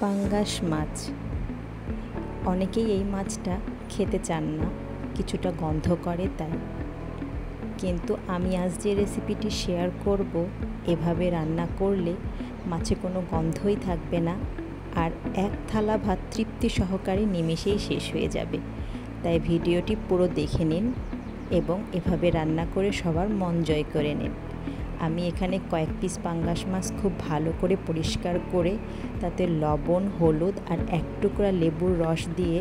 পাঙ্গাস মাছ। অনেকেই এই মাছটা খেতে চান না, কিছুটা গন্ধ করে তাই। কিন্তু আমি আজ যে রেসিপিটি শেয়ার করব, এভাবে রান্না করলে মাছে কোনো গন্ধই থাকবে না, আর এক থালা ভাত তৃপ্তি সহকারে নিমেষেই শেষ হয়ে যাবে। তাই ভিডিওটি পুরো দেখে নিন এবং এভাবে রান্না করে সবার মন জয় করে নিন। আমি এখানে কয়েক পিস পাঙ্গাস মাছ খুব ভালো করে পরিষ্কার করে তাতে লবণ, হলুদ আর এক টুকরা লেবুর রস দিয়ে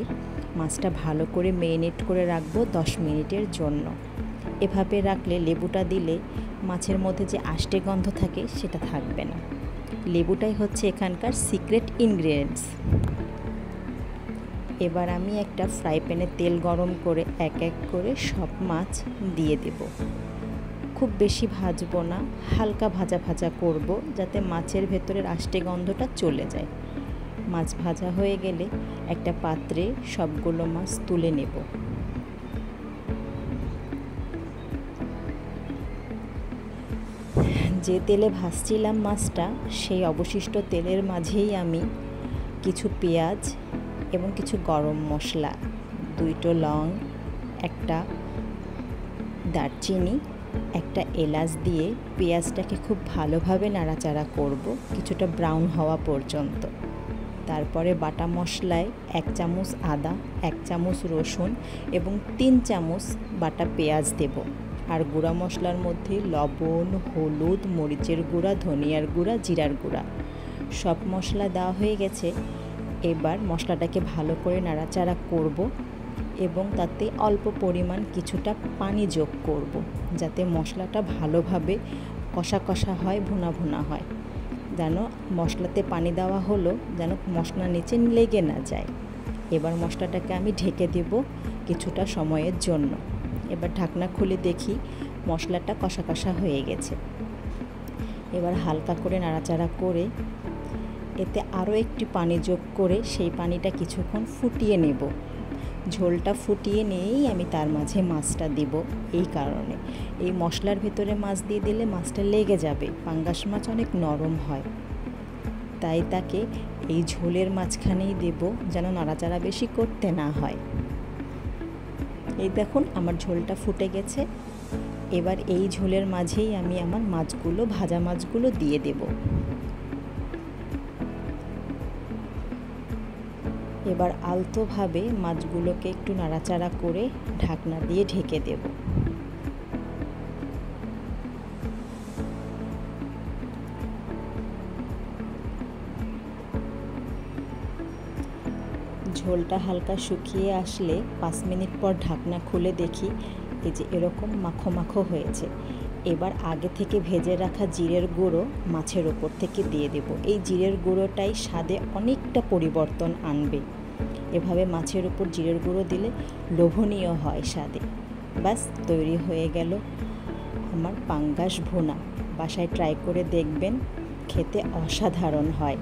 মাছটা ভালো করে মেরিনেট করে রাখবো 10 মিনিটের জন্য। এভাবে রাখলে লেবুটা দিলে মাছের মধ্যে যে আষ্টে গন্ধ থাকে সেটা থাকবে না। লেবুটাই হচ্ছে এখানকার সিক্রেট ইনগ্রিডিয়েন্টস। এবার আমি একটা ফ্রাই প্যানে তেল গরম করে এক এক করে সব মাছ দিয়ে দেব। খুব বেশি ভাজবো না, হালকা ভাজা ভাজা করব, যাতে মাছের ভেতরের আষ্টে গন্ধটা চলে যায়। মাছ ভাজা হয়ে গেলে একটা পাত্রে সবগুলো মাছ তুলে নেব। যে তেলে ভাজছিলাম মাছটা, সেই অবশিষ্ট তেলের মাঝেই আমি কিছু পেঁয়াজ এবং কিছু গরম মশলা, 2টো লং, একটা দারচিনি, একটা এলাচ দিয়ে পেঁয়াজটাকে খুব ভালোভাবে নাড়াচাড়া করব কিছুটা ব্রাউন হওয়া পর্যন্ত। তারপরে বাটা মশলায় 1 চামচ আদা, 1 চামচ রসুন এবং 3 চামচ বাটা পেঁয়াজ দেব। আর গুঁড়া মশলার মধ্যে লবণ, হলুদ, মরিচের গুঁড়া, ধনিয়ার গুঁড়া, জিরার গুঁড়া সব মশলা দেওয়া হয়ে গেছে। এবার মশলাটাকে ভালো করে নাড়াচাড়া করব এবং তাতে অল্প পরিমাণ কিছুটা পানি যোগ করব, যাতে মশলাটা ভালোভাবে কষা কষা হয়, ভুনা ভুনা হয়। যেন মশলাতে পানি দেওয়া হলো যেন মশলা নিচে লেগে না যায়। এবার মশলাটাকে আমি ঢেকে দেব কিছুটা সময়ের জন্য। এবার ঢাকনা খুলে দেখি মশলাটা কষা কষা হয়ে গেছে। এবার হালকা করে নাড়াচাড়া করে এতে আরও একটু পানি যোগ করে সেই পানিটা কিছুক্ষণ ফুটিয়ে নেব। ঝোলটা ফুটিয়ে নিয়েই আমি তার মাঝে মাছটা দিব। এই কারণে এই মশলার ভেতরে মাছ দিয়ে দিলে মাছটা লেগে যাবে। পাঙ্গাস মাছ অনেক নরম হয়, তাই তাকে এই ঝোলের মাঝখানেই দেব, যেন নাড়াচাড়া বেশি করতে না হয়। এই দেখুন আমার ঝোলটা ফুটে গেছে। এবার এই ঝোলের মাঝেই আমি আমার মাছগুলো, ভাজা মাছগুলো দিয়ে দেব। এবার আলতোভাবে মাছগুলোকে একটু নাড়াচাড়া করে ঢাকনা দিয়ে ঢেকে দেব। ঝোলটা হালকা শুকিয়ে আসলে 5 মিনিট পর ঢাকনা খুলে দেখি এই যে এরকম মাখো মাখো হয়েছে। এবার আগে থেকে ভেজে রাখা জিরের গুঁড়ো মাছের ওপর থেকে দিয়ে দেব। এই জিরের গুঁড়োটাই স্বাদে অনেকটা পরিবর্তন আনবে। এভাবে মাছের ওপর জিরের গুঁড়ো দিলে লোভনীয় হয় স্বাদে। ব্যাস তৈরি হয়ে গেল আমার পাঙ্গাস ভুনা। বাসায় ট্রাই করে দেখবেন, খেতে অসাধারণ হয়।